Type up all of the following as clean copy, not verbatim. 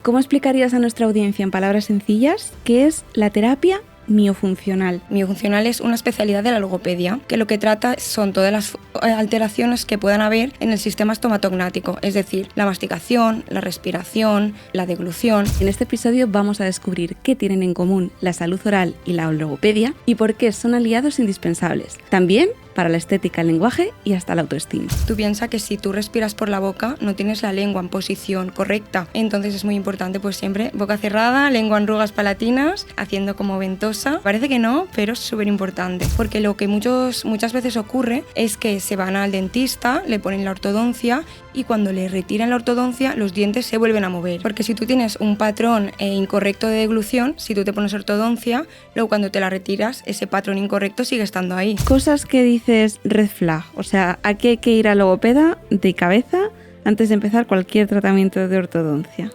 ¿Cómo explicarías a nuestra audiencia en palabras sencillas qué es la terapia miofuncional? Miofuncional es una especialidad de la logopedia, que lo que trata son todas las alteraciones que puedan haber en el sistema estomatognático, es decir, la masticación, la respiración, la deglución. En este episodio vamos a descubrir qué tienen en común la salud oral y la logopedia y por qué son aliados indispensables. También para la estética, el lenguaje y hasta la autoestima. Tú piensas que si tú respiras por la boca no tienes la lengua en posición correcta, entonces es muy importante pues siempre boca cerrada, lengua en arrugas palatinas, haciendo como ventosa. Parece que no, pero es súper importante, porque lo que muchas veces ocurre es que se van al dentista, le ponen la ortodoncia y cuando le retiran la ortodoncia los dientes se vuelven a mover, porque si tú tienes un patrón incorrecto de deglución, si tú te pones ortodoncia, luego cuando te la retiras ese patrón incorrecto sigue estando ahí. Cosas que dices red flag, o sea, aquí hay que ir al logopeda de cabeza antes de empezar cualquier tratamiento de ortodoncia.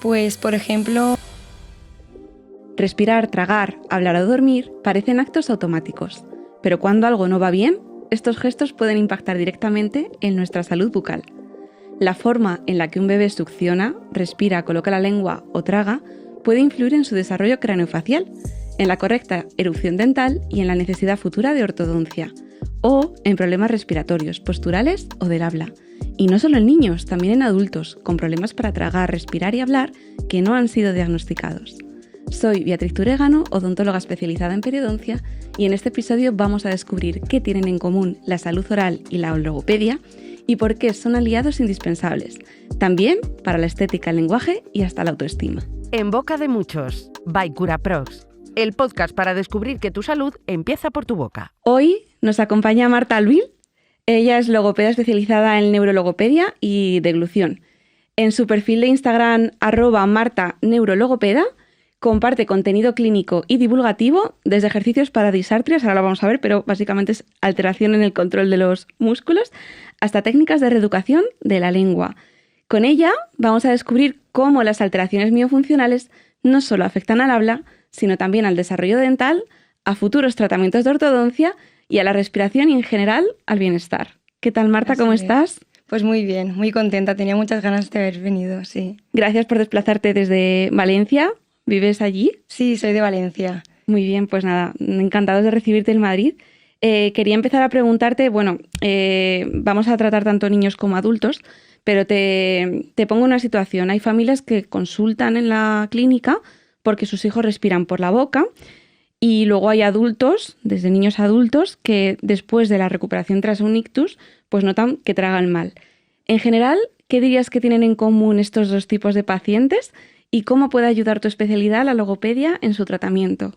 Pues por ejemplo, respirar, tragar, hablar o dormir parecen actos automáticos, pero cuando algo no va bien, estos gestos pueden impactar directamente en nuestra salud bucal. La forma en la que un bebé succiona, respira, coloca la lengua o traga puede influir en su desarrollo craneofacial, en la correcta erupción dental y en la necesidad futura de ortodoncia, o en problemas respiratorios, posturales o del habla. Y no solo en niños, también en adultos, con problemas para tragar, respirar y hablar que no han sido diagnosticados. Soy Beatriz Turegano, odontóloga especializada en periodoncia, y en este episodio vamos a descubrir qué tienen en común la salud oral y la logopedia y por qué son aliados indispensables, también para la estética, el lenguaje y hasta la autoestima. En boca de muchos, by Curaprox, el podcast para descubrir que tu salud empieza por tu boca. Hoy nos acompaña Marta Albil. Ella es logopeda especializada en neurologopedia y deglución. En su perfil de Instagram @martaneurologopeda comparte contenido clínico y divulgativo, desde ejercicios para disartrias, ahora lo vamos a ver, pero básicamente es alteración en el control de los músculos, hasta técnicas de reeducación de la lengua. Con ella vamos a descubrir cómo las alteraciones miofuncionales no solo afectan al habla, sino también al desarrollo dental, a futuros tratamientos de ortodoncia y a la respiración y en general al bienestar. ¿Qué tal, Marta? ¿Cómo estás? Pues muy bien, muy contenta, tenía muchas ganas de haber venido, sí. Gracias por desplazarte desde Valencia. ¿Vives allí? Sí, soy de Valencia. Muy bien, pues nada, encantados de recibirte en Madrid. Quería empezar a preguntarte, vamos a tratar tanto niños como adultos, pero te pongo una situación. Hay familias que consultan en la clínica porque sus hijos respiran por la boca y luego hay adultos, desde niños a adultos, que después de la recuperación tras un ictus, pues notan que tragan mal. En general, ¿qué dirías que tienen en común estos dos tipos de pacientes? ¿Y cómo puede ayudar tu especialidad, la logopedia, en su tratamiento?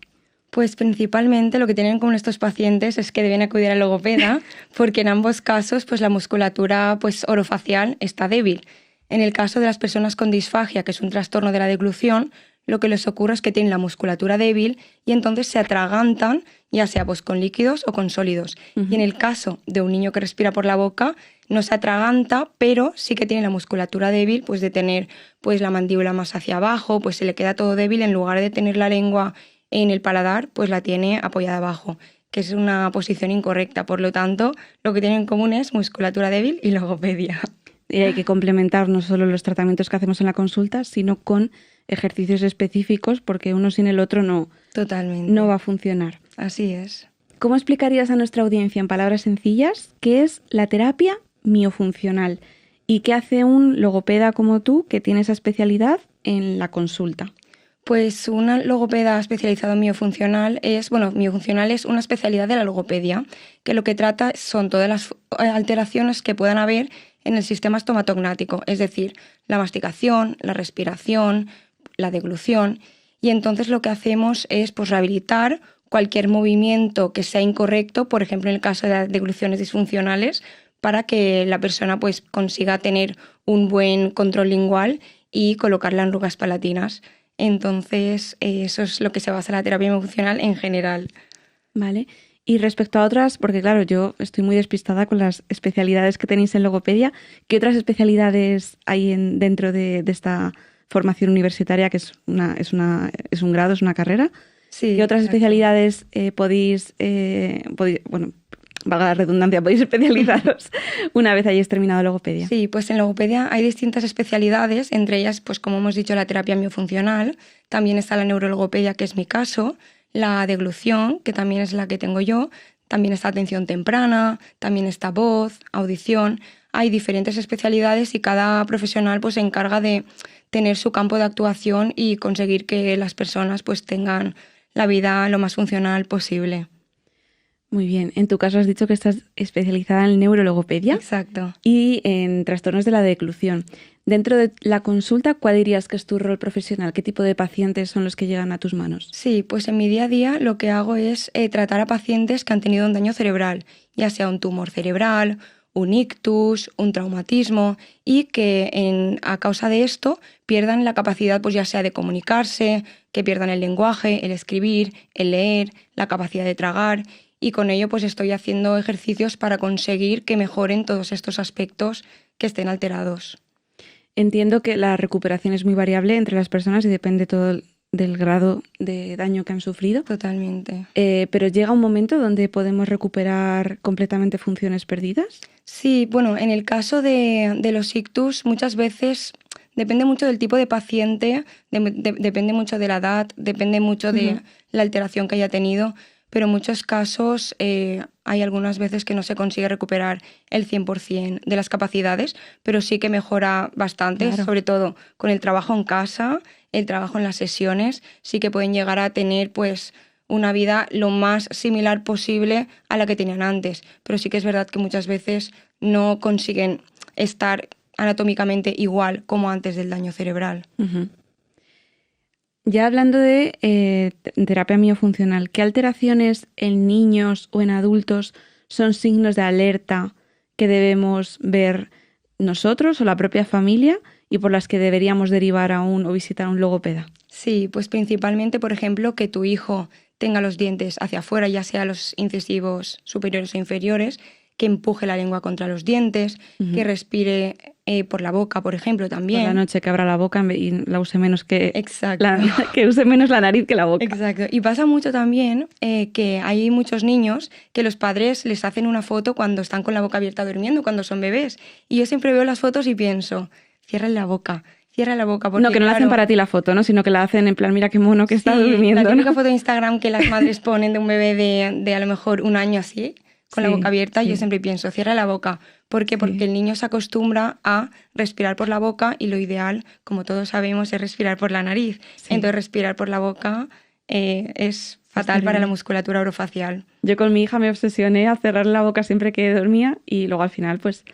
Pues principalmente lo que tienen en común estos pacientes es que deben acudir al logopeda porque en ambos casos pues la musculatura orofacial está débil. En el caso de las personas con disfagia, que es un trastorno de la deglución, lo que les ocurre es que tienen la musculatura débil y entonces se atragantan, ya sea con líquidos o con sólidos. Uh-huh. Y en el caso de un niño que respira por la boca, no se atraganta, pero sí que tiene la musculatura débil, pues de tener la mandíbula más hacia abajo, pues se le queda todo débil, en lugar de tener la lengua en el paladar, pues la tiene apoyada abajo, que es una posición incorrecta. Por lo tanto, lo que tienen en común es musculatura débil y logopedia. Y hay que complementar no solo los tratamientos que hacemos en la consulta, sino con ejercicios específicos, porque uno sin el otro no va a funcionar. Así es. ¿Cómo explicarías a nuestra audiencia en palabras sencillas qué es la terapia miofuncional y qué hace un logopeda como tú que tiene esa especialidad en la consulta? Pues una logopeda especializada en miofuncional es una especialidad de la logopedia, que lo que trata son todas las alteraciones que puedan haber en el sistema estomatognático, es decir, la masticación, la respiración, la deglución, y entonces lo que hacemos es rehabilitar cualquier movimiento que sea incorrecto, por ejemplo en el caso de las degluciones disfuncionales, para que la persona consiga tener un buen control lingual y colocar las arrugas palatinas. Entonces eso es lo que se basa en la terapia miofuncional en general. Vale. Y respecto a otras, porque claro, yo estoy muy despistada con las especialidades que tenéis en logopedia, ¿qué otras especialidades hay dentro de esta formación universitaria, que es un grado, es una carrera? Sí. ¿Qué otras especialidades podéis valga la redundancia, podéis especializaros una vez hayáis terminado logopedia? Sí, pues en logopedia hay distintas especialidades, entre ellas, pues como hemos dicho, la terapia miofuncional, también está la neurologopedia, que es mi caso, la deglución, que también es la que tengo yo, también está atención temprana, también está voz, audición. Hay diferentes especialidades y cada profesional pues se encarga de tener su campo de actuación y conseguir que las personas pues tengan la vida lo más funcional posible. Muy bien. En tu caso has dicho que estás especializada en neurologopedia. Exacto. Y en trastornos de la deglución. Dentro de la consulta, ¿cuál dirías que es tu rol profesional? ¿Qué tipo de pacientes son los que llegan a tus manos? Sí, pues en mi día a día lo que hago es tratar a pacientes que han tenido un daño cerebral, ya sea un tumor cerebral, un ictus, un traumatismo, y que a causa de esto pierdan la capacidad, pues ya sea de comunicarse, que pierdan el lenguaje, el escribir, el leer, la capacidad de tragar. Y con ello pues estoy haciendo ejercicios para conseguir que mejoren todos estos aspectos que estén alterados. Entiendo que la recuperación es muy variable entre las personas y depende todo del grado de daño que han sufrido. Totalmente. Pero ¿llega un momento donde podemos recuperar completamente funciones perdidas? Sí, bueno, en el caso de los ictus muchas veces depende mucho del tipo de paciente, depende mucho de la edad, depende mucho de la alteración que haya tenido. Pero en muchos casos hay algunas veces que no se consigue recuperar el 100% de las capacidades, pero sí que mejora bastante, claro. Sobre todo con el trabajo en casa, el trabajo en las sesiones, sí que pueden llegar a tener pues una vida lo más similar posible a la que tenían antes. Pero sí que es verdad que muchas veces no consiguen estar anatómicamente igual como antes del daño cerebral. Uh-huh. Ya hablando de terapia miofuncional, ¿qué alteraciones en niños o en adultos son signos de alerta que debemos ver nosotros o la propia familia y por las que deberíamos derivar o visitar a un logopeda? Sí, pues principalmente, por ejemplo, que tu hijo tenga los dientes hacia afuera, ya sea los incisivos superiores o inferiores, que empuje la lengua contra los dientes, que respire por la boca, por ejemplo, también. Por la noche que abra la boca y la use menos que... Exacto. Que use menos la nariz que la boca. Exacto. Y pasa mucho también que hay muchos niños que los padres les hacen una foto cuando están con la boca abierta durmiendo, cuando son bebés. Y yo siempre veo las fotos y pienso, cierra la boca. Porque, no, que no la hacen para ti la foto, ¿no? Sino que la hacen en plan, mira qué mono que está durmiendo. La típica ¿no? foto de Instagram que las madres ponen de un bebé de a lo mejor un año así, con la boca abierta, yo siempre pienso, cierra la boca. ¿Por qué? Porque el niño se acostumbra a respirar por la boca y lo ideal, como todos sabemos, es respirar por la nariz. Sí. Entonces, respirar por la boca es fatal para la musculatura orofacial. Yo con mi hija me obsesioné a cerrar la boca siempre que dormía y luego al final pues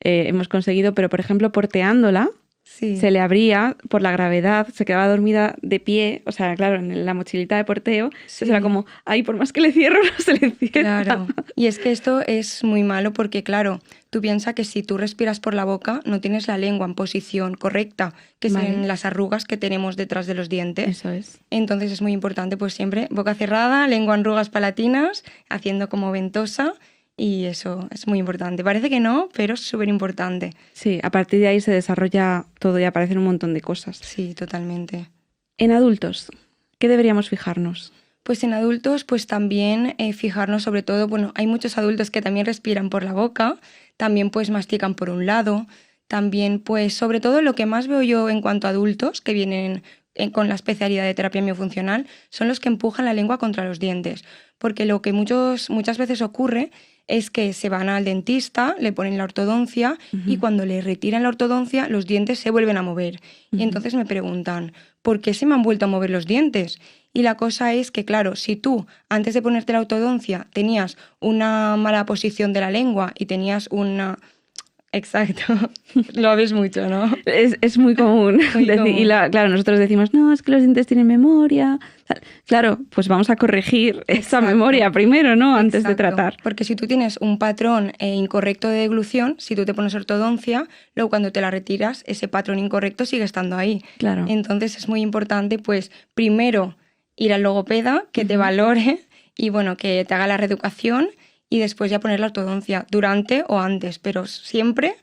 hemos conseguido, pero por ejemplo porteándola, se le abría por la gravedad, se quedaba dormida de pie, o sea, claro, en la mochilita de porteo, entonces era como, ay, por más que le cierro, no se le cierra. Claro, y es que esto es muy malo porque, claro, tú piensas que si tú respiras por la boca, no tienes la lengua en posición correcta, que son las arrugas que tenemos detrás de los dientes. Eso es. Entonces es muy importante, pues siempre boca cerrada, lengua en arrugas palatinas, haciendo como ventosa. Y eso es muy importante. Parece que no, pero es súper importante. Sí, a partir de ahí se desarrolla todo y aparecen un montón de cosas. Sí, totalmente. En adultos, ¿qué deberíamos fijarnos? Pues en adultos, pues también fijarnos sobre todo, bueno, hay muchos adultos que también respiran por la boca, también pues mastican por un lado, también pues sobre todo lo que más veo yo en cuanto a adultos que vienen con la especialidad de terapia miofuncional son los que empujan la lengua contra los dientes. Porque lo que muchas veces ocurre es que se van al dentista, le ponen la ortodoncia y cuando le retiran la ortodoncia los dientes se vuelven a mover. Y entonces me preguntan, ¿por qué se me han vuelto a mover los dientes? Y la cosa es que, claro, si tú antes de ponerte la ortodoncia tenías una mala posición de la lengua y tenías una... Exacto, lo ves mucho, ¿no? Es muy común. Claro, nosotros decimos, no, es que los dientes tienen memoria. Claro, pues vamos a corregir esa memoria primero, ¿no? Antes de tratar. Porque si tú tienes un patrón incorrecto de deglución, si tú te pones ortodoncia, luego cuando te la retiras, ese patrón incorrecto sigue estando ahí. Claro. Entonces es muy importante, pues, primero ir al logopeda, que te valore y, bueno, que te haga la reeducación y después ya poner la ortodoncia durante o antes, pero siempre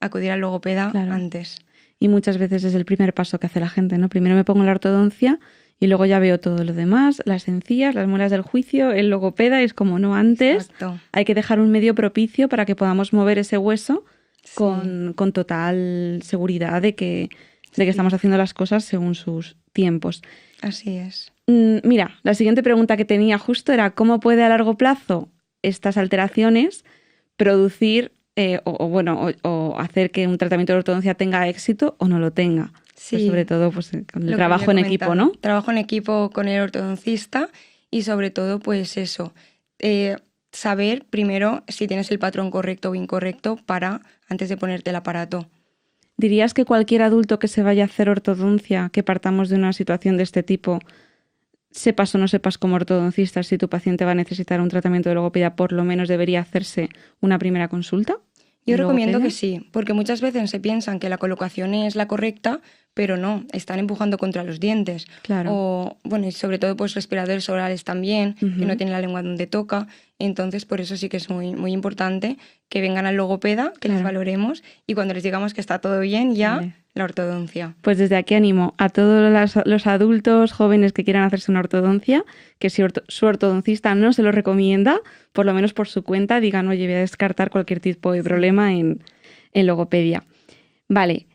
acudir al logopeda antes. Y muchas veces es el primer paso que hace la gente, ¿no? Primero me pongo la ortodoncia y luego ya veo todo lo demás, las encías, las muelas del juicio, el logopeda, es como no antes. Exacto. Hay que dejar un medio propicio para que podamos mover ese hueso Sí. con total seguridad de que estamos haciendo las cosas según sus tiempos. Así es. Mira, la siguiente pregunta que tenía justo era ¿cómo puede a largo plazo estas alteraciones producir o hacer que un tratamiento de ortodoncia tenga éxito o no lo tenga? Sí. Pues sobre todo pues, con el Lo que trabajo le en equipo, comentaba. ¿no? Trabajo en equipo con el ortodoncista y sobre todo pues eso, saber primero si tienes el patrón correcto o incorrecto antes de ponerte el aparato. ¿Dirías que cualquier adulto que se vaya a hacer ortodoncia, que partamos de una situación de este tipo, sepas o no sepas como ortodoncista si tu paciente va a necesitar un tratamiento de logopedia, por lo menos debería hacerse una primera consulta? Yo recomiendo ¿Logopedia? que sí, porque muchas veces se piensan que la colocación es la correcta, pero no, están empujando contra los dientes. Claro. O, bueno, y sobre todo pues respiradores orales también, que no tienen la lengua donde toca. Entonces, por eso sí que es muy, muy importante que vengan al logopeda, que les valoremos y cuando les digamos que está todo bien, ya Vale. la ortodoncia. Pues desde aquí animo a todos los adultos jóvenes que quieran hacerse una ortodoncia, que si su ortodoncista no se lo recomienda, por lo menos por su cuenta digan, oye, voy a descartar cualquier tipo de problema en logopedia. Vale.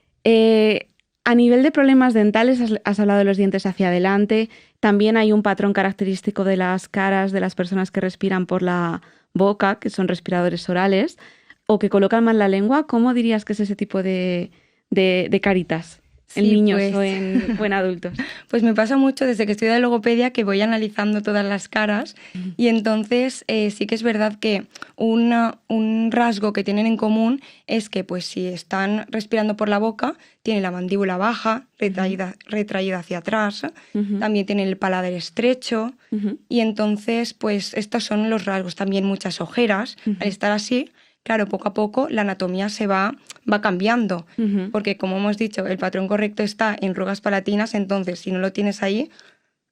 A nivel de problemas dentales, has hablado de los dientes hacia adelante. También hay un patrón característico de las caras de las personas que respiran por la boca, que son respiradores orales, o que colocan mal la lengua. ¿Cómo dirías que es ese tipo de caritas en Sí, niños pues. o en adultos? Pues me pasa mucho desde que estudio de logopedia que voy analizando todas las caras y entonces sí que es verdad que un rasgo que tienen en común es que pues si están respirando por la boca, tienen la mandíbula baja, retraída hacia atrás, también tienen el paladar estrecho y entonces pues estos son los rasgos, también muchas ojeras. Al estar así, claro, poco a poco la anatomía se va cambiando, porque como hemos dicho, el patrón correcto está en rugas palatinas, entonces si no lo tienes ahí,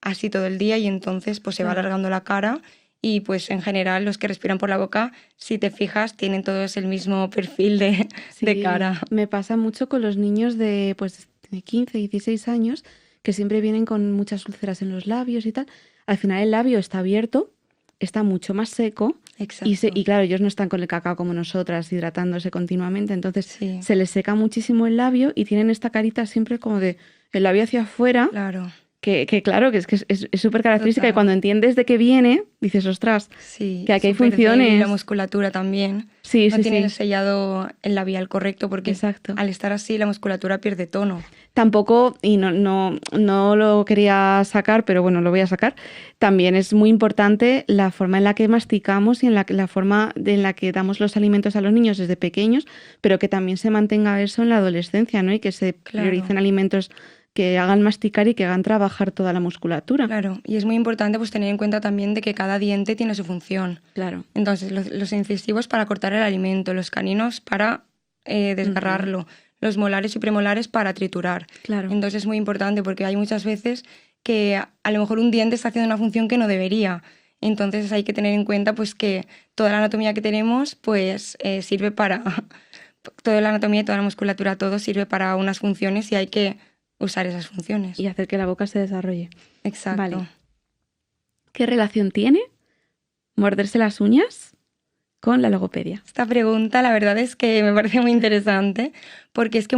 así todo el día y entonces pues se va alargando la cara y pues en general los que respiran por la boca, si te fijas, tienen todos el mismo perfil de cara. Me pasa mucho con los niños de 15, 16 años que siempre vienen con muchas úlceras en los labios y tal. Al final el labio está abierto, está mucho más seco. Exacto. Y claro, ellos no están con el cacao como nosotras, hidratándose continuamente, entonces Sí. se les seca muchísimo el labio y tienen esta carita siempre como de el labio hacia afuera, Claro. que claro, que es súper característica. Total. Y cuando entiendes de qué viene, dices, ostras, Sí, que aquí hay súper débil, funciones. la musculatura también. Sí, no sí, tienen sí. el sellado el labial correcto porque Exacto. al estar así la musculatura pierde tono. Tampoco, y no lo quería sacar, pero bueno, lo voy a sacar, también es muy importante la forma en la que masticamos y la forma en la que damos los alimentos a los niños desde pequeños, pero que también se mantenga eso en la adolescencia, ¿no? Y que se prioricen alimentos que hagan masticar y que hagan trabajar toda la musculatura. Claro, y es muy importante pues tener en cuenta también de que cada diente tiene su función. Claro. Entonces, los incisivos para cortar el alimento, los caninos para desgarrarlo, los molares y premolares para triturar. Claro. Entonces es muy importante porque hay muchas veces que a lo mejor un diente está haciendo una función que no debería. Entonces hay que tener en cuenta pues que toda la anatomía que tenemos pues sirve para... toda la anatomía y toda la musculatura, todo sirve para unas funciones y hay que usar esas funciones. Y hacer que la boca se desarrolle. Exacto. Vale. ¿Qué relación tiene morderse las uñas con la logopedia? Esta pregunta la verdad es que me parece muy interesante porque es que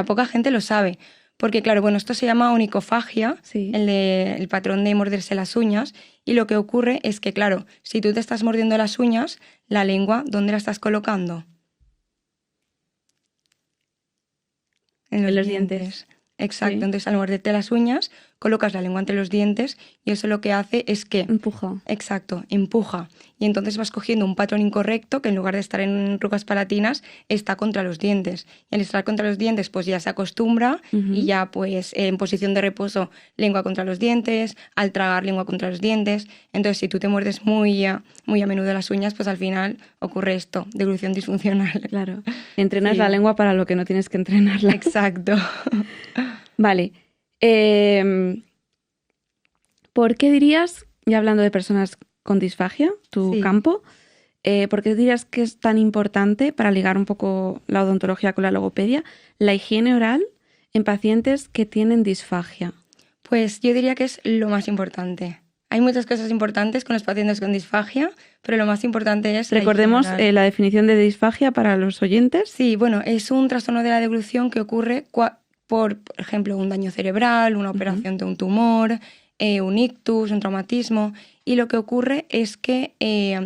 poca gente lo sabe. Porque claro, bueno, esto se llama onicofagia, Sí. el patrón de morderse las uñas, y lo que ocurre es que, claro, si tú te estás mordiendo las uñas, la lengua, ¿dónde la estás colocando? En los dientes. Exacto, Sí. entonces al morderte las uñas, colocas la lengua entre los dientes y eso lo que hace es que... Empuja. Exacto, empuja. Y entonces vas cogiendo un patrón incorrecto que en lugar de estar en rugas palatinas, está contra los dientes. Y al estar contra los dientes, pues ya se acostumbra y ya pues en posición de reposo, lengua contra los dientes, al tragar lengua contra los dientes. Entonces si tú te muerdes muy a menudo las uñas, pues al final ocurre esto, deglución disfuncional. Claro. Entrenas Sí. la lengua para lo que no tienes que entrenarla. Exacto. Vale. ¿Por qué dirías, ya hablando de personas con disfagia, tu Sí. campo, ¿por qué dirías que es tan importante, para ligar un poco la odontología con la logopedia, la higiene oral en pacientes que tienen disfagia? Pues yo diría que es lo más importante. Hay muchas cosas importantes con los pacientes con disfagia, pero lo más importante es... Recordemos la definición de disfagia para los oyentes. Sí, bueno, es un trastorno de la deglución que ocurre por ejemplo, un daño cerebral, una operación de un tumor, un ictus, un traumatismo, y lo que ocurre es que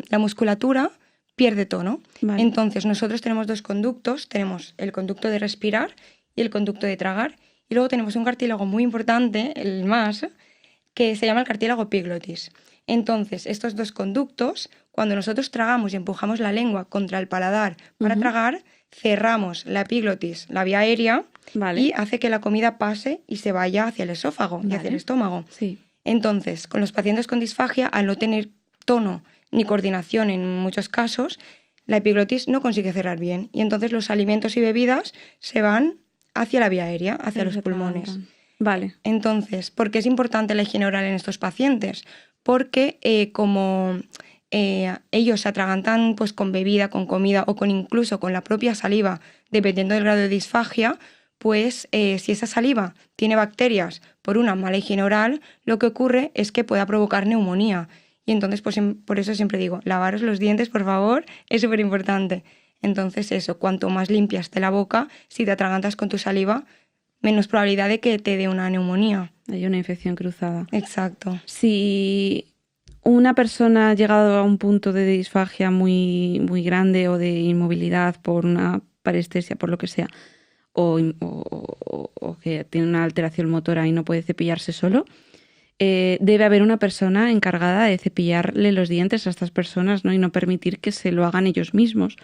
la musculatura pierde tono. Vale. Entonces, nosotros tenemos dos conductos, tenemos el conducto de respirar y el conducto de tragar, y luego tenemos un cartílago muy importante, el más, que se llama el cartílago epiglotis. Entonces, estos dos conductos, cuando nosotros tragamos y empujamos la lengua contra el paladar para tragar, cerramos la epiglotis, la vía aérea, Vale. y hace que la comida pase y se vaya hacia el esófago y hacia el estómago. Sí. Entonces, con los pacientes con disfagia, al no tener tono ni coordinación en muchos casos, la epiglotis no consigue cerrar bien y entonces los alimentos y bebidas se van hacia la vía aérea, hacia los pulmones. Vale. Entonces, ¿por qué es importante la higiene oral en estos pacientes? Porque como ellos se atragantan pues, con bebida, con comida o incluso con la propia saliva, dependiendo del grado de disfagia, pues si esa saliva tiene bacterias por una mala higiene oral, lo que ocurre es que pueda provocar neumonía. Y entonces, pues por eso siempre digo, lavaros los dientes, por favor, es súper importante. Entonces eso, cuanto más limpia esté la boca, si te atragantas con tu saliva, menos probabilidad de que te dé una neumonía. Hay una infección cruzada. Exacto. Si una persona ha llegado a un punto de disfagia muy, muy grande o de inmovilidad por una parestesia, por lo que sea, o que tiene una alteración motora y no puede cepillarse solo, debe haber una persona encargada de cepillarle los dientes a estas personas, ¿no? Y no permitir que se lo hagan ellos mismos,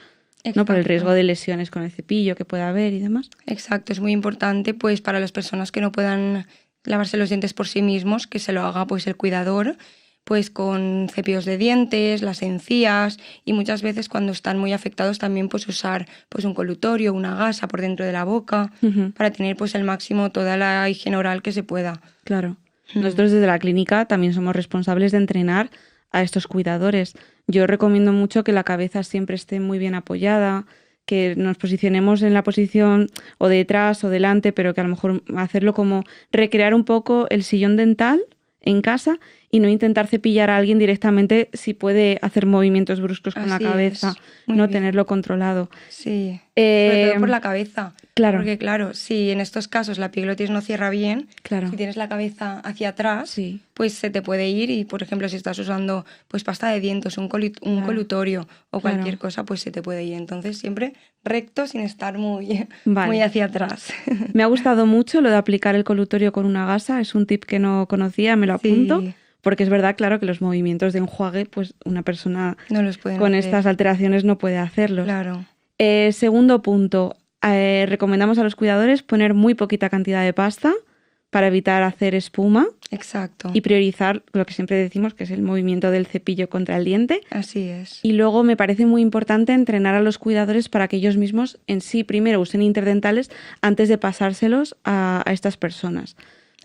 ¿no? Por el riesgo de lesiones con el cepillo que pueda haber y demás. Exacto, es muy importante pues para las personas que no puedan lavarse los dientes por sí mismos, que se lo haga pues el cuidador, pues con cepillos de dientes, las encías y muchas veces cuando están muy afectados también pues usar pues un colutorio, una gasa por dentro de la boca para tener pues el máximo toda la higiene oral que se pueda. Claro. Nosotros desde la clínica también somos responsables de entrenar a estos cuidadores. Yo recomiendo mucho que la cabeza siempre esté muy bien apoyada, que nos posicionemos en la posición o detrás o delante, pero que a lo mejor hacerlo como recrear un poco el sillón dental en casa y no intentar cepillar a alguien directamente si puede hacer movimientos bruscos con la cabeza, no bien. Tenerlo controlado. Sí, sobre todo por la cabeza. Claro. Porque claro, si en estos casos la epiglotis no cierra bien, claro. Si tienes la cabeza hacia atrás, sí. Pues se te puede ir y, por ejemplo, si estás usando pues pasta de dientes, un colutorio o cualquier cosa, pues se te puede ir. Entonces siempre recto sin estar muy hacia atrás. Me ha gustado mucho lo de aplicar el colutorio con una gasa, es un tip que no conocía, me lo apunto. Sí. Porque es verdad, claro, que los movimientos de enjuague, pues una persona con estas alteraciones no puede hacerlos. Claro. Segundo punto, recomendamos a los cuidadores poner muy poquita cantidad de pasta para evitar hacer espuma. Exacto. Y priorizar lo que siempre decimos, que es el movimiento del cepillo contra el diente. Así es. Y luego me parece muy importante entrenar a los cuidadores para que ellos mismos en sí primero usen interdentales antes de pasárselos a estas personas.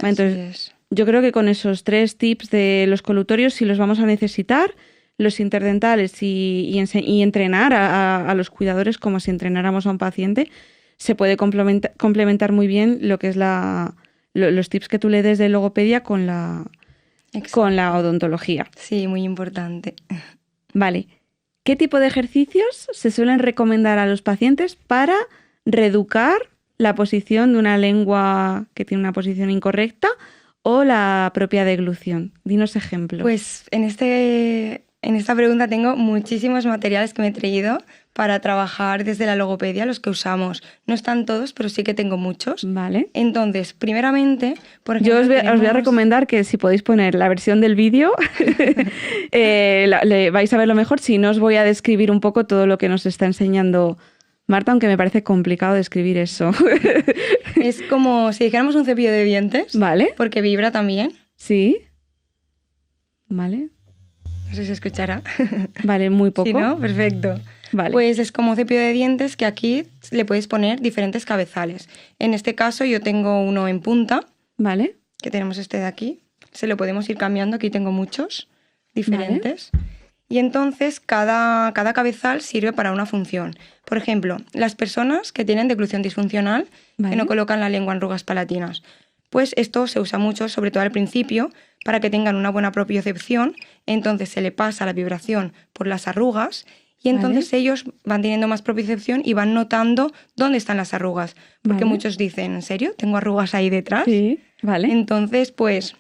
Entonces, yo creo que con esos 3 tips de los colutorios, si los vamos a necesitar, los interdentales y entrenar a los cuidadores como si entrenáramos a un paciente, se puede complementar muy bien lo que es los tips que tú le des de logopedia con la odontología. Sí, muy importante. Vale. ¿Qué tipo de ejercicios se suelen recomendar a los pacientes para reeducar la posición de una lengua que tiene una posición incorrecta o la propia deglución? Dinos ejemplos. Pues en esta pregunta tengo muchísimos materiales que me he traído para trabajar desde la logopedia, los que usamos. No están todos, pero sí que tengo muchos. Vale. Entonces, primeramente, por ejemplo... Yo os voy a recomendar que si podéis poner la versión del vídeo, vais a verlo mejor. Si no, os voy a describir un poco todo lo que nos está enseñando Marta, aunque me parece complicado describir eso. Es como si dijéramos un cepillo de dientes. Vale. Porque vibra también. Sí. Vale. No sé si se escuchará. Vale, muy poco. Sí, ¿no? Perfecto. Vale. Pues es como un cepillo de dientes que aquí le puedes poner diferentes cabezales. En este caso yo tengo uno en punta. Vale. Que tenemos este de aquí. Se lo podemos ir cambiando. Aquí tengo muchos diferentes. Vale. Y entonces cada cabezal sirve para una función. Por ejemplo, las personas que tienen deglución disfuncional, que no colocan la lengua en arrugas palatinas, pues esto se usa mucho, sobre todo al principio, para que tengan una buena propiocepción. Entonces se le pasa la vibración por las arrugas y entonces ellos van teniendo más propiocepción y van notando dónde están las arrugas. Porque muchos dicen, ¿en serio? ¿Tengo arrugas ahí detrás? Sí, vale. Entonces, pues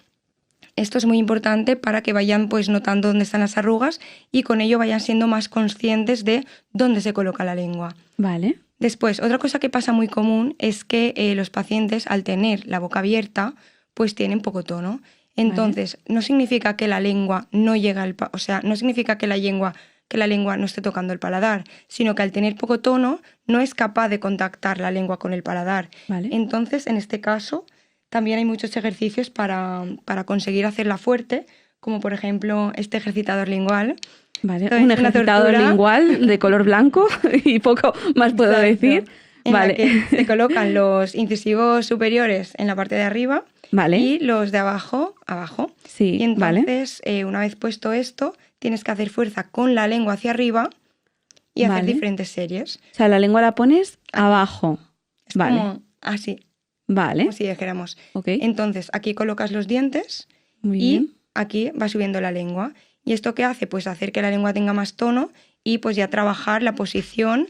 esto es muy importante para que vayan pues notando dónde están las arrugas y con ello vayan siendo más conscientes de dónde se coloca la lengua. Vale. Después, otra cosa que pasa muy común es que los pacientes, al tener la boca abierta, pues tienen poco tono. Entonces, no significa que la lengua no llega al o sea, no significa que la lengua no esté tocando el paladar, sino que al tener poco tono no es capaz de contactar la lengua con el paladar. Vale. Entonces, en este caso, también hay muchos ejercicios para conseguir hacerla fuerte, como por ejemplo este ejercitador lingual. Vale, un ejercitador lingual de color blanco y poco más puedo decir. En la que se colocan los incisivos superiores en la parte de arriba y los de abajo. Sí, y entonces, una vez puesto esto, tienes que hacer fuerza con la lengua hacia arriba y hacer diferentes series. O sea, la lengua la pones abajo. Es como así. Vale. Como si dijéramos. Okay. Entonces, aquí colocas los dientes aquí va subiendo la lengua. ¿Y esto qué hace? Pues hacer que la lengua tenga más tono y pues ya trabajar la posición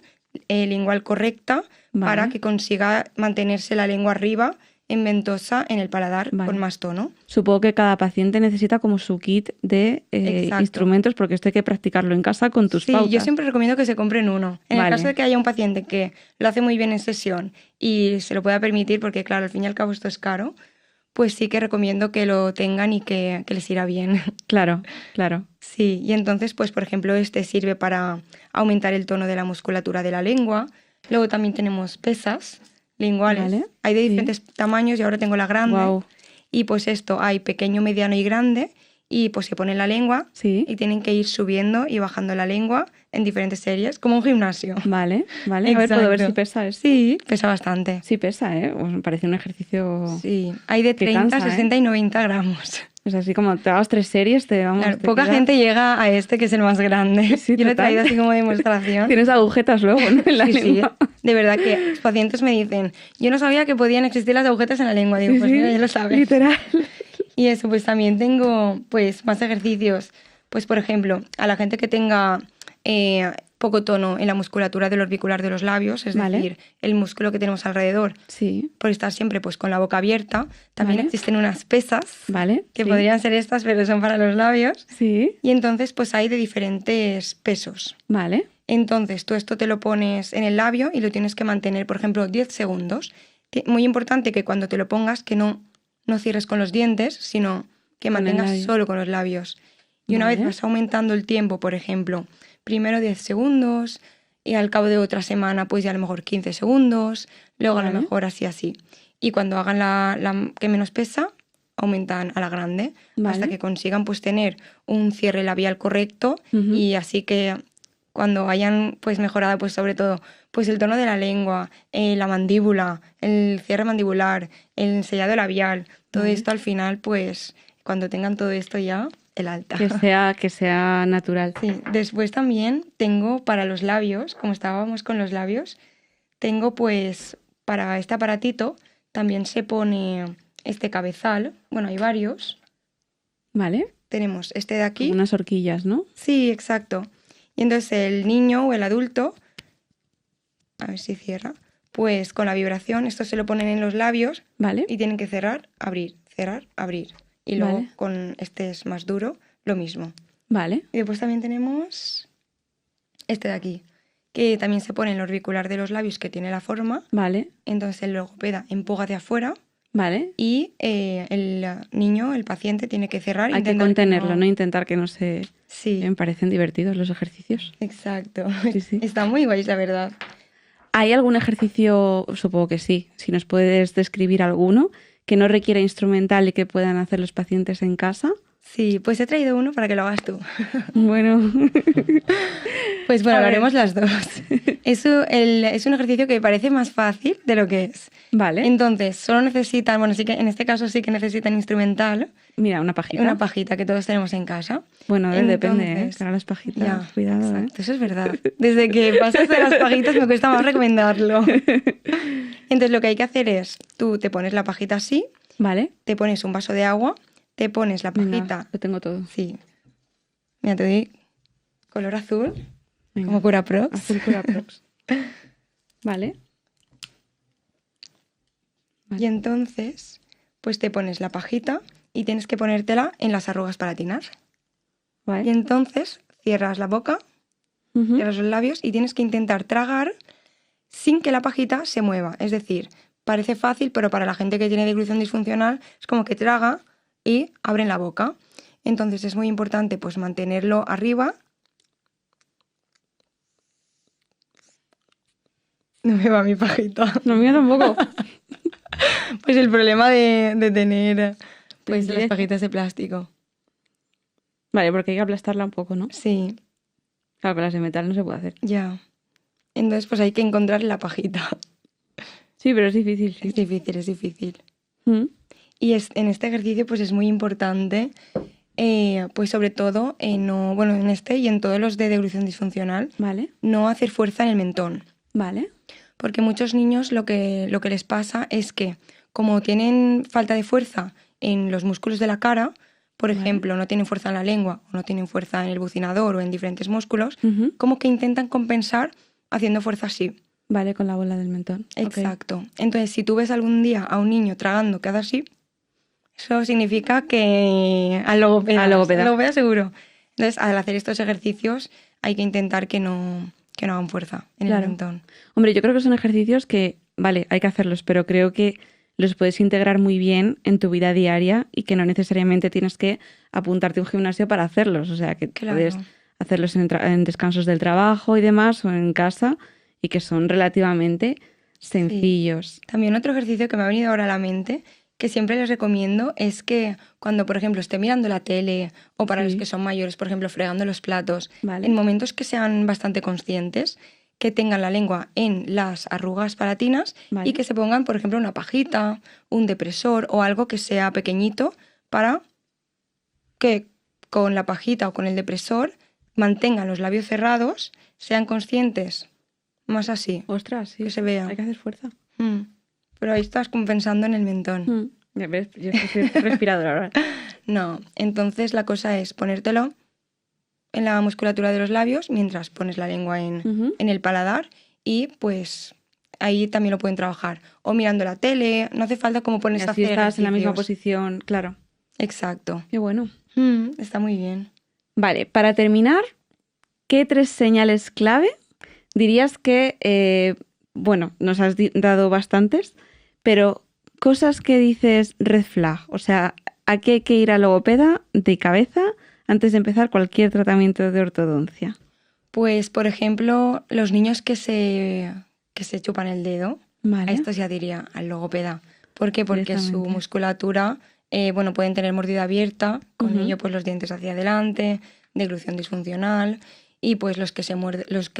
lingual correcta para que consiga mantenerse la lengua arriba en ventosa en el paladar con más tono. Supongo que cada paciente necesita como su kit de instrumentos, porque esto hay que practicarlo en casa con tus pautas. Sí, yo siempre recomiendo que se compren uno. En el caso de que haya un paciente que lo hace muy bien en sesión y se lo pueda permitir, porque claro, al fin y al cabo esto es caro, pues sí que recomiendo que lo tengan y que les irá bien. Claro, claro. Sí, y entonces, pues por ejemplo, este sirve para aumentar el tono de la musculatura de la lengua. Luego también tenemos pesas linguales. Vale. Hay de diferentes tamaños y ahora tengo la grande. Wow. Y pues esto, hay pequeño, mediano y grande. Y pues se pone en la lengua y tienen que ir subiendo y bajando la lengua en diferentes series, como un gimnasio. Vale. A ver, puedo ver si pesa esto. Sí, pesa bastante. Sí pesa, ¿eh? Pues me parece un ejercicio... Sí, hay de 30, 60 y 90 gramos. Es así como te hagas 3 series, Claro, poca gente llega a este, que es el más grande. Sí, yo lo he traído así como demostración. Tienes agujetas luego, ¿no? En la lengua. Sí. De verdad que los pacientes me dicen, yo no sabía que podían existir las agujetas en la lengua. Digo, pues mira, ya lo sabes. Literal. Y eso, pues también tengo pues más ejercicios. Pues por ejemplo, a la gente que tenga poco tono en la musculatura del orbicular de los labios, es decir, el músculo que tenemos alrededor, por estar siempre pues con la boca abierta, también existen unas pesas que podrían ser estas, pero son para los labios. Sí. Y entonces pues hay de diferentes pesos. Vale. Entonces tú esto te lo pones en el labio y lo tienes que mantener, por ejemplo, 10 segundos. Muy importante que cuando te lo pongas que no cierres con los dientes, sino que mantengas solo con los labios. Y una vez vas aumentando el tiempo, por ejemplo, primero 10 segundos y al cabo de otra semana pues ya a lo mejor 15 segundos, luego a lo mejor así. Y cuando hagan la que menos pesa, aumentan a la grande hasta que consigan pues tener un cierre labial correcto y así que cuando hayan pues mejorado pues sobre todo pues el tono de la lengua, la mandíbula, el cierre mandibular, el sellado labial, todo esto al final pues cuando tengan todo esto ya el alta. Que sea natural. Sí. Después también tengo para los labios, como estábamos con los labios, tengo pues para este aparatito también se pone este cabezal. Bueno, hay varios. Vale. Tenemos este de aquí. Como unas horquillas, ¿no? Sí, exacto. Y entonces el niño o el adulto, a ver si cierra, pues con la vibración, esto se lo ponen en los labios y tienen que cerrar, abrir, cerrar, abrir. Y luego con este es más duro, lo mismo. Vale. Y después también tenemos este de aquí, que también se pone en el orbicular de los labios, que tiene la forma. Vale. Entonces el logopeda empuja hacia afuera. Vale. Y el niño, el paciente, tiene que cerrar. Hay que contenerlo, no intentar que no se... Sí. Me parecen divertidos los ejercicios. Exacto. Sí. Está muy guay, la verdad. ¿Hay algún ejercicio, supongo que sí, si nos puedes describir alguno, que no requiera instrumental y que puedan hacer los pacientes en casa? Sí, pues he traído uno para que lo hagas tú. Bueno. Pues bueno, lo haremos las dos. Es un ejercicio que parece más fácil de lo que es. Vale. Entonces, solo necesitan, bueno, sí que en este caso sí que necesitan instrumental. Mira, una pajita. Una pajita que todos tenemos en casa. Bueno, depende, para las pajitas, ya, cuidado. Exacto, eso es verdad. Desde que pasas de las pajitas me cuesta más recomendarlo. Entonces lo que hay que hacer es, tú te pones la pajita así Vale. Te pones un vaso de agua, te pones la Venga, pajita. lo tengo todo. Sí. Mira, te doy color azul, Venga. como Curaprox. Azul Curaprox. Vale. Y entonces, pues te pones la pajita y tienes que ponértela en las arrugas palatinas. Y Vale. entonces cierras la boca, Ujú. cierras los labios y tienes que intentar tragar sin que la pajita se mueva. Es decir, parece fácil, pero para la gente que tiene deglución disfuncional es como que traga y abren la boca. Entonces es muy importante pues mantenerlo arriba. No me va mi pajita. No, mío tampoco. Pues el problema de tener pues las Directo. pajitas de plástico. Vale, porque hay que aplastarla un poco, ¿no? Sí, Claro, con las de metal no se puede hacer. ya. Entonces pues hay que encontrar la pajita. Sí, pero es difícil, sí. Es difícil, es difícil. Mm. Y en este ejercicio pues es muy importante, pues sobre todo, no, bueno, en este y en todos los de deglución disfuncional, Vale. no hacer fuerza en el mentón. Vale. Porque muchos niños lo que les pasa es que como tienen falta de fuerza en los músculos de la cara, por Vale. ejemplo, no tienen fuerza en la lengua o no tienen fuerza en el bucinador o en diferentes músculos, Ujú. como que intentan compensar haciendo fuerza así. Vale, con la bola del mentón. Ok. Exacto. Entonces, si tú ves algún día a un niño tragando que hace así, eso significa que al logopeda. Al logopeda. Al logopeda seguro. Entonces, al hacer estos ejercicios hay que intentar que no hagan fuerza en Claro. el mentón. Hombre, yo creo que son ejercicios que, vale, hay que hacerlos, pero creo que los puedes integrar muy bien en tu vida diaria y que no necesariamente tienes que apuntarte a un gimnasio para hacerlos. O sea, que Claro. puedes hacerlos en descansos del trabajo y demás o en casa y que son relativamente sencillos. También otro ejercicio que me ha venido ahora a la mente, que siempre les recomiendo, es que cuando, por ejemplo, esté mirando la tele o para Sí. los que son mayores, por ejemplo, fregando los platos, Vale. en momentos que sean bastante conscientes, que tengan la lengua en las arrugas palatinas Vale. y que se pongan, por ejemplo, una pajita, un depresor o algo que sea pequeñito para que con la pajita o con el depresor mantengan los labios cerrados, sean conscientes, más así, Ostras, sí. que se vea. Hay que hacer fuerza. Pero ahí estás compensando en el mentón. Ya ves, yo estoy respiradora ahora. No, entonces la cosa es ponértelo en la musculatura de los labios mientras pones la lengua Ujú. en el paladar y pues ahí también lo pueden trabajar. O mirando la tele, no hace falta como Y ponerse a así hacer estás en la misma ejercicios. posición, claro. Exacto. Qué bueno. Está muy bien. Vale, para terminar, ¿qué 3 señales clave dirías que, bueno, nos has dado bastantes, pero cosas que dices red flag? O sea, ¿a qué hay que ir al logopeda de cabeza antes de empezar cualquier tratamiento de ortodoncia? Pues, por ejemplo, los niños que se chupan el dedo, Vale. a estos ya diría al logopeda. ¿Por qué? Porque su Directamente. musculatura, bueno, pueden tener mordida abierta, con Ujú. ello pues los dientes hacia adelante, deglución disfuncional, y pues los que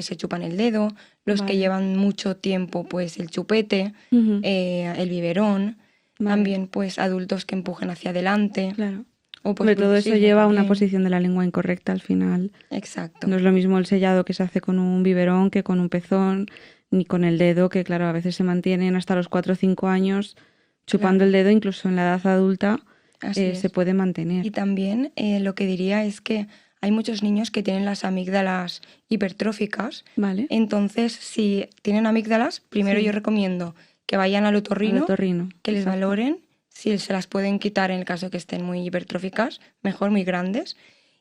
se chupan el dedo, los Vale. que llevan mucho tiempo pues el chupete, Ujú. el biberón, Vale. también pues adultos que empujen hacia adelante. Claro. O pues Hombre, todo eso bruxismo lleva a una también. posición de la lengua incorrecta al final. Exacto. No es lo mismo el sellado que se hace con un biberón que con un pezón, ni con el dedo, que claro, a veces se mantienen hasta los 4 o 5 años chupando Claro. el dedo, incluso en la edad adulta Así es. se puede mantener. Y también lo que diría es que hay muchos niños que tienen las amígdalas hipertróficas. Vale. Entonces, si tienen amígdalas, primero Sí. yo recomiendo que vayan al otorrino, Al otorrino, que les exacto. valoren. Si se las pueden quitar en el caso que estén muy hipertróficas, mejor, muy grandes.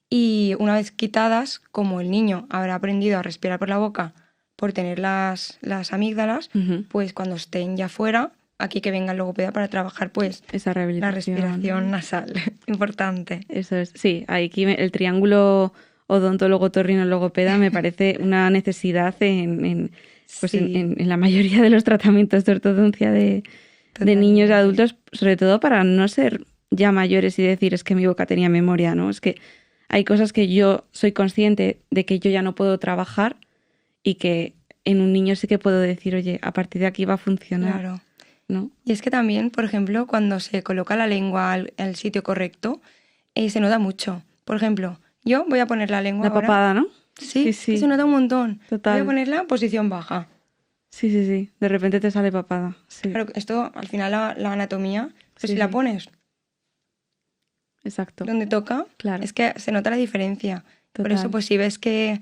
Y una vez quitadas, como el niño habrá aprendido a respirar por la boca por tener las amígdalas, Ujú. pues cuando estén ya fuera, aquí que venga el logopeda para trabajar pues Esa la rehabilitación. respiración nasal. Importante. Eso es. Sí, aquí el triángulo odontólogo torrino logopeda me parece una necesidad en Sí. la mayoría de los tratamientos de ortodoncia de niños y Totalmente. adultos, sobre todo para no ser ya mayores y decir es que mi boca tenía memoria, ¿no? Es que hay cosas que yo soy consciente de que yo ya no puedo trabajar y que en un niño sí que puedo decir, oye, a partir de aquí va a funcionar, Claro. ¿no? Y es que también, por ejemplo, cuando se coloca la lengua al sitio correcto, se nota mucho. Por ejemplo, yo voy a poner la lengua La ahora. papada, ¿no? Sí, Sí, sí. que se nota un montón. Total. Voy a ponerla en posición baja. Sí, sí, sí. De repente te sale papada. Sí. Claro, esto al final la anatomía Pero Sí, si la sí. pones Exacto. donde toca, Claro. es que se nota la diferencia. Por Total. eso, pues si ves que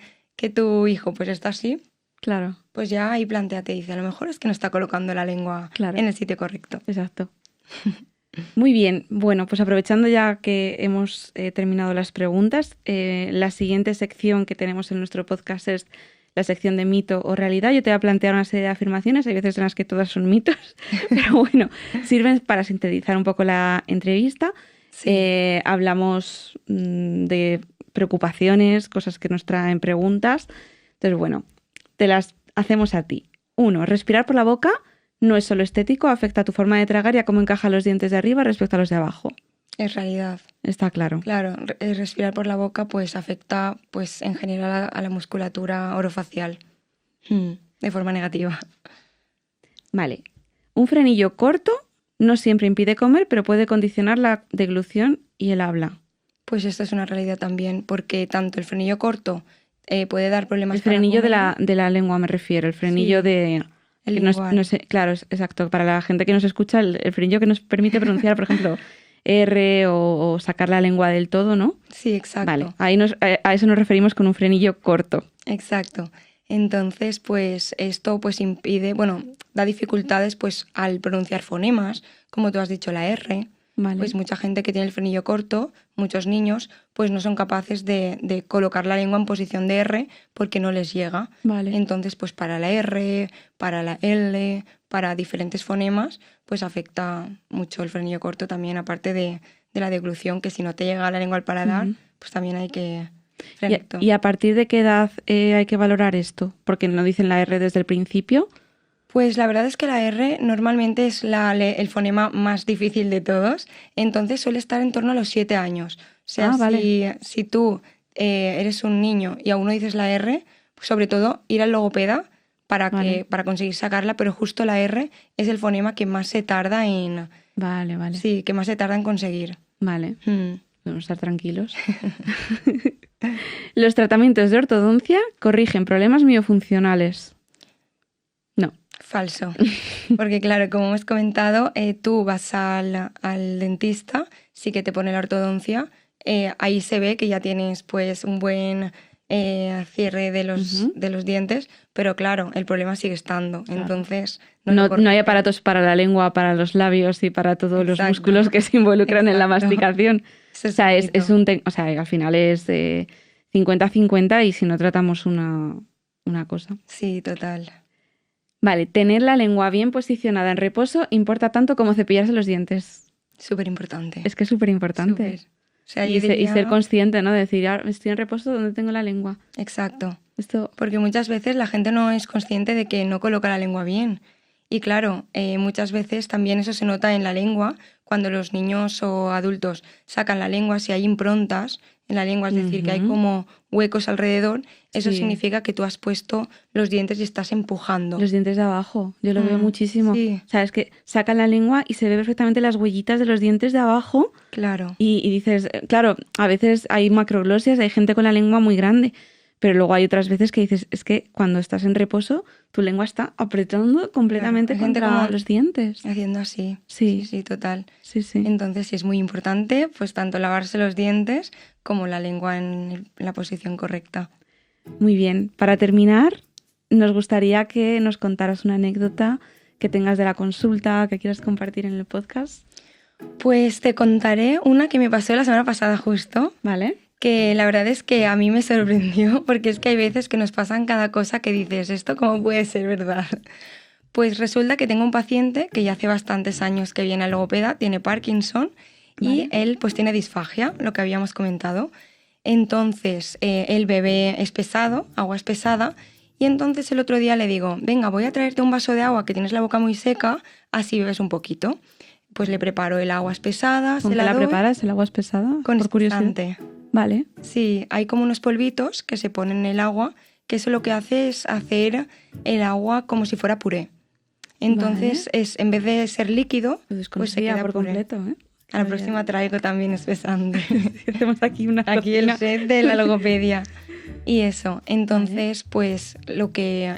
tu hijo pues está así, Claro, pues ya ahí plantéate, dice, a lo mejor es que no está colocando la lengua Claro. en el sitio correcto. exacto. Muy bien, bueno, pues aprovechando ya que hemos terminado las preguntas, la siguiente sección que tenemos en nuestro podcast es la sección de mito o realidad. Yo te voy a plantear una serie de afirmaciones, hay veces en las que todas son mitos, pero bueno, sirven para sintetizar un poco la entrevista. Sí. Hablamos de preocupaciones, cosas que nos traen preguntas. Entonces, bueno, te las hacemos a ti. 1. Respirar por la boca no es solo estético, afecta a tu forma de tragar y a cómo encajan los dientes de arriba respecto a los de abajo. Es realidad. Está claro. Claro, respirar por la boca pues afecta pues en general a la musculatura orofacial de forma negativa. Vale. Un frenillo corto no siempre impide comer, pero puede condicionar la deglución y el habla. Pues esto es una realidad también, porque tanto el frenillo corto puede dar problemas El frenillo para de la lengua me refiero, el frenillo Sí, de... el que no es- lingual. no sé, claro, exacto. Para la gente que nos escucha, el frenillo que nos permite pronunciar, por ejemplo, R o sacar la lengua del todo, ¿no? Sí, exacto. Vale, ahí a eso nos referimos con un frenillo corto. Exacto. Entonces, pues esto pues impide, bueno, da dificultades pues al pronunciar fonemas, como tú has dicho, la R. Vale. Pues mucha gente que tiene el frenillo corto, muchos niños, pues no son capaces de colocar la lengua en posición de R porque no les llega. Vale. Entonces, pues para la R, para la L, para diferentes fonemas, pues afecta mucho el frenillo corto también, aparte de la deglución, que si no te llega la lengua al paladar, Ujú. pues también hay que frenar. ¿Y a partir de qué edad hay que valorar esto? Porque no dicen la R desde el principio. Pues la verdad es que la R normalmente es el fonema más difícil de todos, entonces suele estar en torno a los 7 años. O sea, vale. si tú eres un niño y aún no dices la R, pues sobre todo ir al logopeda Vale. para conseguir sacarla, pero justo la R es el fonema que más se tarda en... Vale, vale. Sí, que más se tarda en conseguir. Vale. Mm. Podemos estar tranquilos. Los tratamientos de ortodoncia corrigen problemas miofuncionales. No. Falso. Porque claro, como hemos comentado, tú vas al dentista, sí que te pone la ortodoncia, ahí se ve que ya tienes pues un buen cierre de los dientes, pero claro, el problema sigue estando. Claro. Entonces No hay aparatos para la lengua, para los labios y para todos los Exacto. músculos que se involucran en la Exacto. masticación. Ese O sea, es al final es 50-50 y si no tratamos una cosa. Sí, total. Vale, tener la lengua bien posicionada en reposo importa tanto como cepillarse los dientes. Súper importante. Es que es súper importante. O sea, Y yo diría- ser consciente, ¿no? De decir, estoy en reposo, ¿dónde tengo la lengua? Exacto. Esto, Porque muchas veces la gente no es consciente de que no coloca la lengua bien. Y claro, muchas veces también eso se nota en la lengua, cuando los niños o adultos sacan la lengua, si hay improntas en la lengua, es decir, que hay como huecos alrededor, eso Sí. significa que tú has puesto los dientes y estás empujando. los dientes de abajo, yo lo veo muchísimo. sí. O sea, es que sacan la lengua y se ve perfectamente las huellitas de los dientes de abajo Claro. y dices, claro, a veces hay macroglosias, hay gente con la lengua muy grande, pero luego hay otras veces que dices, es que cuando estás en reposo, tu lengua está apretando completamente Claro, hay gente contra como- los dientes. Haciendo así. Sí. Sí, total. Sí, sí. Entonces sí es muy importante, pues tanto lavarse los dientes como la lengua en la posición correcta. Muy bien. Para terminar, nos gustaría que nos contaras una anécdota que tengas de la consulta, que quieras compartir en el podcast. Pues te contaré una que me pasó la semana pasada justo, ¿Vale? que la verdad es que a mí me sorprendió, porque es que hay veces que nos pasan cada cosa que dices, ¿esto cómo puede ser verdad? Pues resulta que tengo un paciente que ya hace bastantes años que viene al logopeda, tiene Parkinson y él pues tiene disfagia, lo que habíamos comentado. Entonces el bebé es pesado, agua es pesada, y entonces el otro día le digo, venga, voy a traerte un vaso de agua que tienes la boca muy seca, así bebes un poquito. Pues le preparo el agua espesada, ¿Con se qué la doy preparas? ¿El agua es pesada? con Por curiosidad. espesante. Vale. Sí, hay como unos polvitos que se ponen en el agua, que eso lo que hace es hacer el agua como si fuera puré. Entonces, en vez de ser líquido, Lo pues se desconocía queda por puré. completo, ¿eh? A la próxima traigo también espesante. Hacemos aquí una Aquí el cocina. set de la logopedia. Y eso, entonces, pues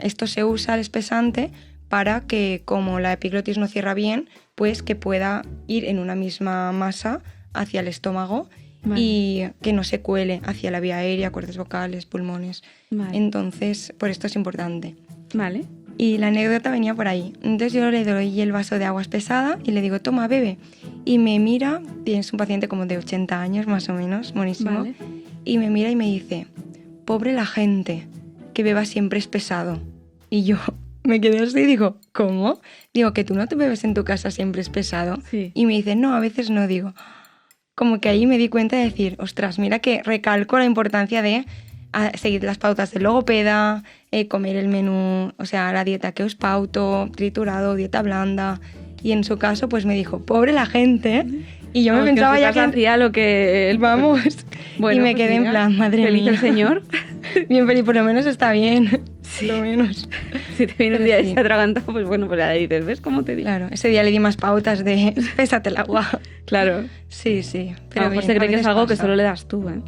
esto se usa, el espesante, para que, como la epiglotis no cierra bien, pues que pueda ir en una misma masa hacia el estómago. Vale. Y que no se cuele hacia la vía aérea, cuerdas vocales, pulmones. Vale. Entonces, por esto es importante. Vale. Y la anécdota venía por ahí. Entonces yo le doy el vaso de agua espesada y le digo, toma, bebe. Y me mira, tienes un paciente como de 80 años más o menos, monísimo. Vale. Y me mira y me dice, pobre la gente, que beba siempre espesado. Y yo me quedé así y digo, ¿cómo? Digo, que tú no te bebes en tu casa siempre espesado. Sí. Y me dice, no, a veces no. Digo, como que ahí me di cuenta de decir, ostras, mira que recalco la importancia de seguir las pautas del logopeda, comer el menú, o sea, la dieta que os pauto, triturado, dieta blanda. Y en su caso, pues me dijo, pobre la gente. Y yo me pensaba ya que hacía lo que... Vamos. Bueno, y me quedé en plan, madre feliz mía. El señor. Bien feliz, por lo menos está bien. Sí. Por lo menos. Si te viene un día y se atraganta, pues bueno, pues ya le dices, ¿ves cómo te digo? Claro, ese día le di más pautas de pésate el agua. Claro. Sí, sí. Pero bien, se cree que es algo que solo le das tú, ¿eh?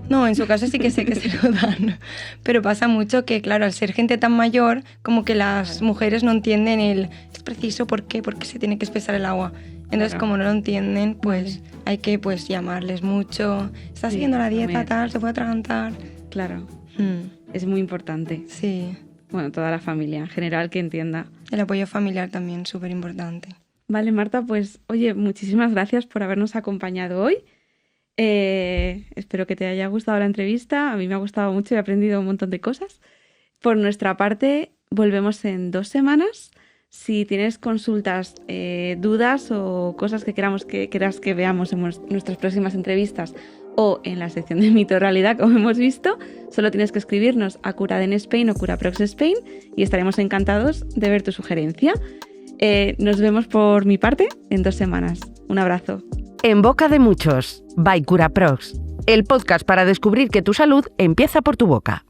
No, en su caso sí que sé que se lo dan. Pero pasa mucho que, claro, al ser gente tan mayor, como que las mujeres no entienden es preciso, ¿por qué? Porque se tiene que espesar el agua. Entonces, como no lo entienden, pues hay que pues llamarles mucho. ¿Está siguiendo la dieta tal? ¿Se puede atragantar? Claro. Es muy importante. Sí. Bueno, toda la familia en general que entienda. El apoyo familiar también, súper importante. Vale, Marta, pues oye, muchísimas gracias por habernos acompañado hoy. Espero que te haya gustado la entrevista. A mí me ha gustado mucho y he aprendido un montón de cosas. Por nuestra parte, volvemos en 2 semanas. Si tienes consultas, dudas o cosas que quieras que veamos en nuestras próximas entrevistas o en la sección de Mito Realidad, como hemos visto, solo tienes que escribirnos a Curaden Spain o Curaprox Spain y estaremos encantados de ver tu sugerencia. Nos vemos por mi parte en 2 semanas. Un abrazo. En boca de muchos, by Curaprox, el podcast para descubrir que tu salud empieza por tu boca.